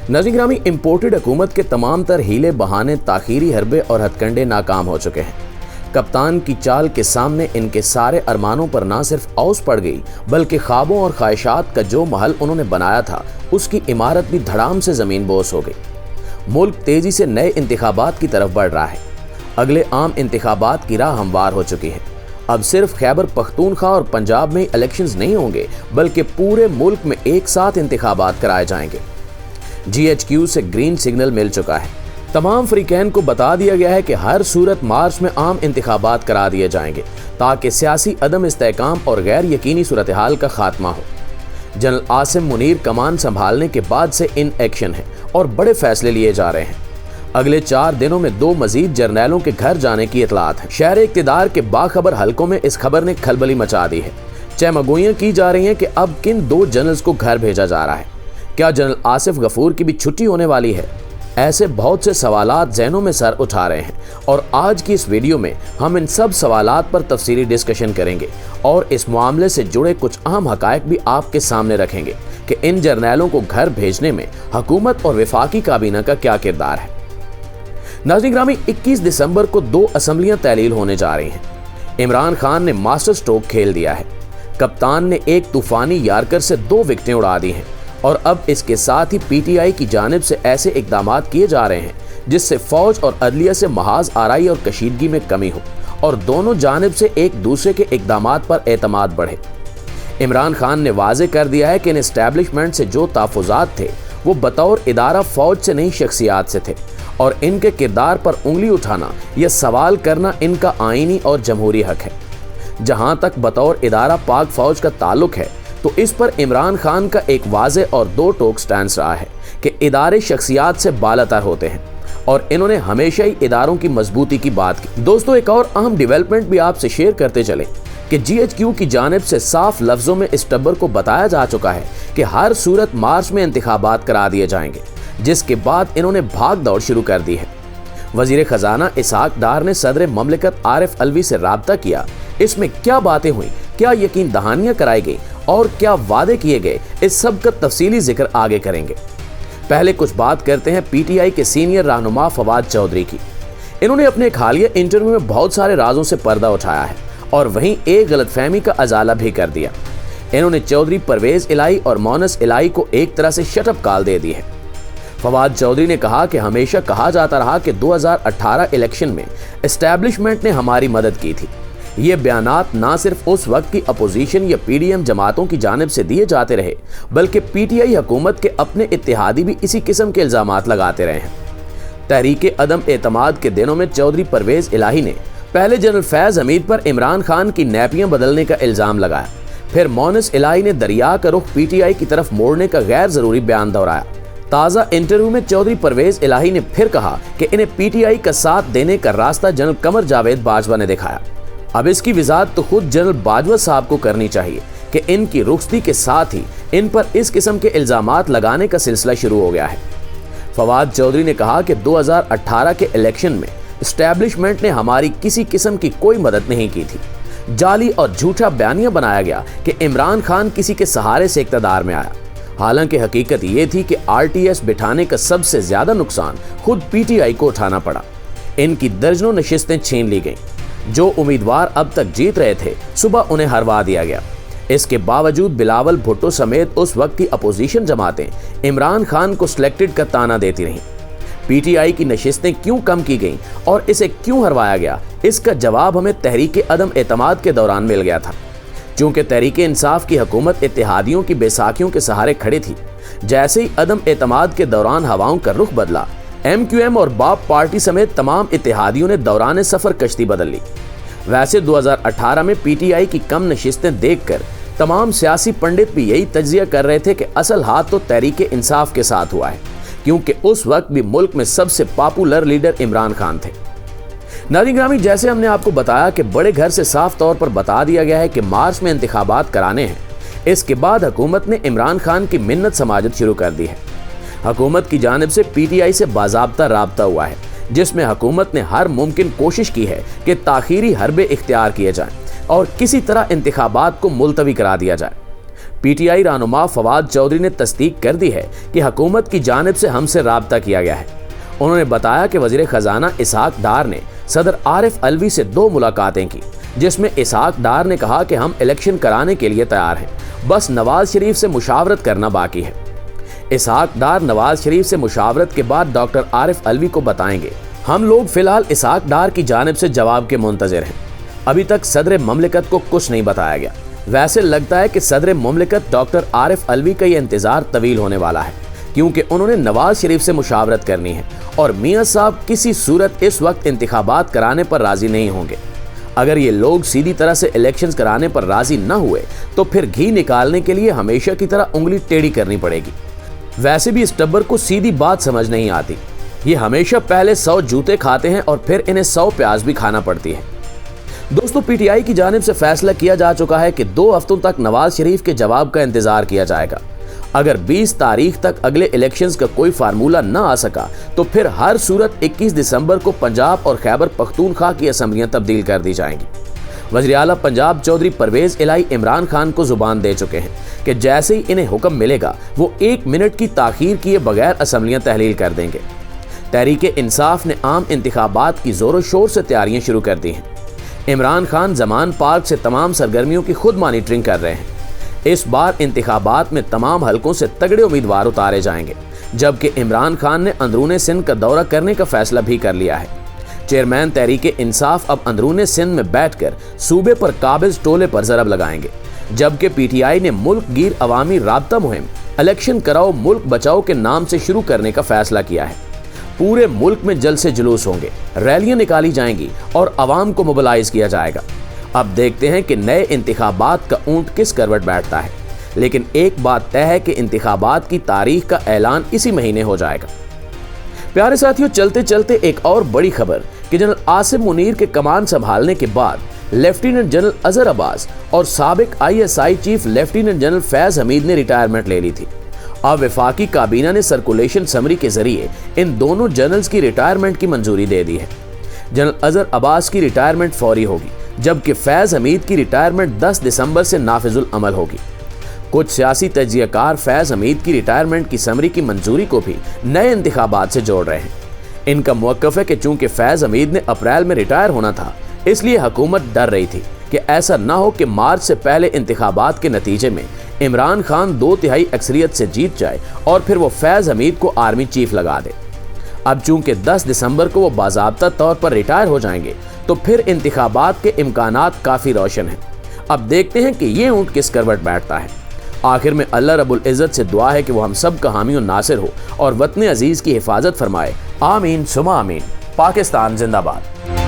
नाज़रीन ग्रामी, इम्पोर्टेड हुकूमत के तमाम तर हीले बहाने, ताखीरी हरबे और हथकंडे नाकाम हो चुके हैं। कप्तान की चाल के सामने इनके सारे अरमानों पर ना सिर्फ औस पड़ गई, बल्कि ख्वाबों और ख्वाहिशात का जो महल उन्होंने बनाया था उसकी इमारत भी धड़ाम से ज़मीन बोस हो गई। मुल्क तेजी से नए इंतखाबात की तरफ बढ़ रहा है। अगले आम इंतखाबात की राह हमवार हो चुकी है। अब सिर्फ खैबर पख्तूनख्वा और पंजाब में इलेक्शंस नहीं होंगे, बल्कि पूरे मुल्क में एक साथ इंतखाबात कराए जाएंगे। GHQ से ग्रीन सिग्नल मिल चुका है। तमाम फ्रीकैन को बता दिया गया है कि हर सूरत मार्च में आम इंतखाबात करा दिए जाएंगे, ताकि सियासी अदम इस्तेहकाम और गैर यकीनी सूरत हाल का खात्मा हो। जनरल आसिम मुनीर कमान संभालने के बाद से इन एक्शन है और बड़े फैसले लिए जा रहे हैं। अगले 4 दिनों में 2 मजीद जर्नैलों के घर जाने की इतलात है। शहर इक़्तिदार के बाखबर हलकों में इस खबर ने खलबली मचा दी है। चहमगोइयां की जा रही हैं कि अब किन 2 जनरल्स को घर भेजा जा रहा है। क्या जनरल आसिफ गफूर की भी छुट्टी होने वाली है? ऐसे बहुत से सवालात ज़हनों में सर उठा रहे हैं और आज की इस वीडियो में हम इन सब सवालात पर तफसीली डिस्कशन करेंगे और इस मामले से जुड़े कुछ अहम हकायक भी आपके सामने रखेंगे कि इन जर्नैलों को घर भेजने में हुकूमत और वफाकी काबीना का क्या किरदार है। नाज़रीन ग्रामी, 21 दिसंबर को 2 असम्बलियां तहलील होने जा रही हैं। इमरान खान ने मास्टर स्ट्रोक खेल दिया है। कप्तान ने एक तूफानी यार्कर से 2 विकेटें उड़ा दी हैं और अब इसके साथ ही PTI की जानिब से ऐसे इकदाम किए जा रहे हैं जिससे फौज और अदलिया से महाज आराई और कशीदगी में कमी हो और दोनों जानिब से एक दूसरे के इकदाम पर एतमाद बढ़े। इमरान खान ने वाजे कर दिया है कि इन एस्टैब्लिशमेंट से जो तहफ़्फ़ुज़ात थे वो बतौर इदारा फौज से नहीं, शख्सियात से थे और इनके किरदार पर उंगली उठाना या सवाल करना इनका आईनी और जमहूरी हक है। जहां तक बतौर इदारा पाक फौज का ताल्लुक है तो इस पर इमरान खान का एक वाज़े और 2 टोक स्टैंस रहा है कि इदारे शख्सियात से बालातर होते हैं और इन्होंने हमेशा ही इदारों की मजबूती की बात की। दोस्तों, एक और अहम डेवलपमेंट भी आपसे शेयर करते चले कि GHQ की जानिब से साफ लफ्ज़ों में इस टब्बर को बताया जा चुका है कि हर सूरत मार्च में इंतखाबात करा दिए जाएंगे, जिसके बाद इन्होंने भाग दौड़ शुरू कर दी है। वज़ीर ख़जाना इसहाक डार ने सदर ममलिकत आरिफ अलवी से राब्ता किया। इसमें क्या बातें हुई, क्या यकीन दहानियाँ कराई गई और क्या वादे किए गए, इस सब का तफसीली जिक्र आगे करेंगे। पहले कुछ बात करते हैं PTI के सीनियर रहनुमा फवाद चौधरी की। इन्होंने अपने एक हालिया इंटरव्यू में बहुत सारे राजों से पर्दा उठाया है और वहीं एक गलतफहमी का अजाला भी कर दिया। इन्होंने चौधरी परवेज इलाही और मोनस इलाही को एक तरह से शटअप कॉल दे दी है। फवाद चौधरी ने कहा कि हमेशा कहा जाता रहा कि 2018 इलेक्शन में एस्टैब्लिशमेंट ने हमारी मदद की थी। ये बयानात ना सिर्फ उस वक्त की अपोजिशन या PDM जमातों की जानिब से दिए जाते रहे, बल्कि PTI हुकूमत के अपने इत्तेहादी भी इसी किस्म के इल्ज़ामात लगाते रहे हैं। तहरीक अदम एतमाद के दिनों में चौधरी परवेज इलाही ने पहले जनरल फैज़ हमीद पर इमरान खान की नैपियां बदलने का इल्ज़ाम लगाया। फिर मोनस इलाही ने दरिया का रुख PTI की तरफ मोड़ने का गैर ज़रूरी बयान दोहराया। ताज़ा इंटरव्यू में चौधरी परवेज इलाही ने फिर कहा कि इन्हें PTI का साथ देने का रास्ता जनरल कमर जावेद बाजवा ने दिखाया। अब इसकी वजाहत तो खुद जनरल बाजवा साहब को करनी चाहिए कि इनकी रुखसती के साथ ही इन पर इस किस्म के इल्ज़ामात लगाने का सिलसिला शुरू हो गया है। फवाद चौधरी ने कहा कि 2018 के इलेक्शन में एस्टैब्लिशमेंट ने हमारी किसी किस्म की कोई मदद नहीं की थी। जाली और झूठा बयानिया बनाया गया कि इमरान खान किसी के सहारे से इक़्तिदार में आया। हालांकि हकीकत ये थी कि RTS बिठाने का सबसे ज़्यादा नुकसान खुद PTI को उठाना पड़ा। इनकी दर्जनों नशिस्तें छीन ली गईं। जो उम्मीदवार अब तक जीत रहे थे, सुबह उन्हें हरवा दिया गया। इसके बावजूद बिलावल भुट्टो समेत उस वक्त की अपोजिशन जमातें इमरान खान को सिलेक्टेड का ताना देती रहीं। PTI की नशिस्तें क्यों कम की गईं और इसे क्यों हरवाया गया, इसका जवाब हमें तहरीक अदम एतमाद के दौरान मिल गया था। चूँकि तहरीक इंसाफ की हुकूमत इत्तेहादियों की बैसाखियों के सहारे खड़ी थी, जैसे ही अदम एतमाद के दौरान हवाओं का रुख बदला, MQM और बाप पार्टी समेत तमाम इत्तेहादियों ने दौरान सफ़र कश्ती बदल ली। वैसे 2018 में PTI की कम नशिस्तें देखकर तमाम सियासी पंडित भी यही तज्जिया कर रहे थे कि असल हाथ तो तहरीक इंसाफ के साथ हुआ है, क्योंकि उस वक्त भी मुल्क में सबसे पॉपुलर लीडर इमरान खान थे। नाज़रीन ग्रामी, जैसे हमने आपको बताया कि बड़े घर से साफ तौर पर बता दिया गया है कि मार्च में इंतखाबात कराने हैं। इसके बाद हुकूमत ने इमरान खान की मिन्नत समाजत शुरू कर दी है। हुकूमत की जानिब से PTI से बाज़ाब्ता राब्ता हुआ है, जिसमें हुकूमत ने हर मुमकिन कोशिश की है कि ताखीरी हरबे इख्तियार किए जाएं और किसी तरह इंतखाबात को मुलतवी करा दिया जाए। PTI रहनुमा फवाद चौधरी ने तस्दीक कर दी है कि हुकूमत की जानिब से हमसे राब्ता किया गया है। उन्होंने बताया कि वज़ीर ख़जाना इसहाक डार ने सदर आरिफ अलवी से 2 मुलाकातें की, जिसमें इसहाक डार ने कहा कि हम इलेक्शन कराने के लिए तैयार हैं, बस नवाज शरीफ से मुशावरत करना बाकी है। इसहाक डार नवाज शरीफ से मुशावरत के बाद डॉक्टर आरिफ अलवी को बताएंगे। हम लोग फिलहाल इसहाक डार की जानिब से जवाब के मुंतज़िर हैं। अभी तक सदर ममलिकत को कुछ नहीं बताया गया। वैसे लगता है कि सदर ममलिकत डॉक्टर आरिफ अलवी का ये इंतज़ार तवील होने वाला है, क्योंकि उन्होंने नवाज शरीफ से मुशावरत करनी है और मियां साहब किसी सूरत इस वक्त इंतखाबात कराने पर राजी नहीं होंगे। अगर ये लोग सीधी तरह से इलेक्शंस कराने पर राजी न हुए तो फिर घी निकालने के लिए हमेशा की तरह उंगली टेढ़ी करनी पड़ेगी। वैसे भी इस टब्बर को सीधी बात समझ नहीं आती। ये हमेशा पहले 100 जूते खाते हैं और फिर इन्हें 100 प्याज भी खाना पड़ती है। दोस्तों, PTI की जानिब से फैसला किया जा चुका है कि 2 हफ्तों तक नवाज शरीफ के जवाब का इंतजार किया जाएगा। अगर 20 तारीख तक अगले इलेक्शंस का कोई फार्मूला न आ सका तो फिर हर सूरत 21 दिसंबर को पंजाब और खैबर पख्तूनख्वा की असम्बलियां तब्दील कर दी जाएंगी। वज़ीर आला पंजाब चौधरी परवेज इलाही इमरान खान को जुबान दे चुके हैं कि जैसे ही इन्हें हुक्म मिलेगा वो 1 मिनट की ताखीर किए बगैर असम्बलियां तहलील कर देंगे। तहरीक इंसाफ ने आम इंतखाबात की जोरों शोर से तैयारियां शुरू कर दी हैं। इमरान खान जमान पार्क से तमाम सरगर्मियों की खुद मॉनिटरिंग कर रहे हैं। इस बार इंतखाबात में तमाम हलकों से तगड़े उम्मीदवार उतारे जाएंगे, जबकि इमरान खान ने अंदरूने सिंध का दौरा करने का फैसला भी कर लिया है। चेयरमैन तहरीक इंसाफ अब अंदरूने सिंध में बैठकर सूबे पर काबिज टोले पर ज़रब लगाएंगे, जबकि PTI ने मुल्क गिर अवामी राब्ता मुहिम इलेक्शन कराओ मुल्क बचाओ के नाम से शुरू करने का फैसला किया है। पूरे मुल्क में जलसे जुलूस होंगे, रैलियां निकाली जाएंगी और अवाम को मोबिलाइज किया जाएगा। अब देखते हैं कि नए इंतखाबात का ऊंट किस करवट बैठता है, लेकिन एक बात तय है कि इंतखाबात की तारीख का ऐलान इसी महीने हो जाएगा। प्यारे साथियों, चलते चलते एक और बड़ी खबर कि जनरल आसिम मुनीर के कमान संभालने के बाद लेफ्टिनेंट जनरल अजहर अब्बास और साबिक ISI chief lieutenant general Faiz Hamid ने रिटायरमेंट ले ली थी। अब वफाकी काबीना ने सर्कुलेशन समरी के जरिए इन दोनों जनरल्स की रिटायरमेंट की मंजूरी दे दी है। जनरल अजहर अब्बास की रिटायरमेंट फौरी होगी, जबकि फैज हमीद की रिटायरमेंट 10 दिसंबर से नाफिजुल अमल होगी। कुछ सियासी तज्जियाकार फैज हमीद की रिटायरमेंट की समरी की मंजूरी को भी नए इंतखाबात से जोड़ रहे हैं। इनका मौक़िफ़ है कि चूंकि फैज हमीद ने अप्रैल में रिटायर होना था, इसलिए हुकूमत डर रही थी कि ऐसा ना हो कि मार्च से पहले इंतखाबात के नतीजे में इमरान खान 2/3 अक्सरियत से जीत जाए और फिर वो फैज हमीद को आर्मी चीफ लगा दे। अब चूंकि 10 दिसंबर को वो बाज़ाब्ता तौर पर रिटायर हो जाएंगे तो फिर इंतखाबात के इम्कानात काफ़ी रोशन हैं। अब देखते हैं कि ये ऊँट किस करवट बैठता है। आखिर में अल्लाह रब्बुल इज़्ज़त से दुआ है कि वो हम सब का हामी और नासिर हो और वतन अजीज़ की हिफाजत फरमाए। आमीन सुमा आमीन। पाकिस्तान जिंदाबाद।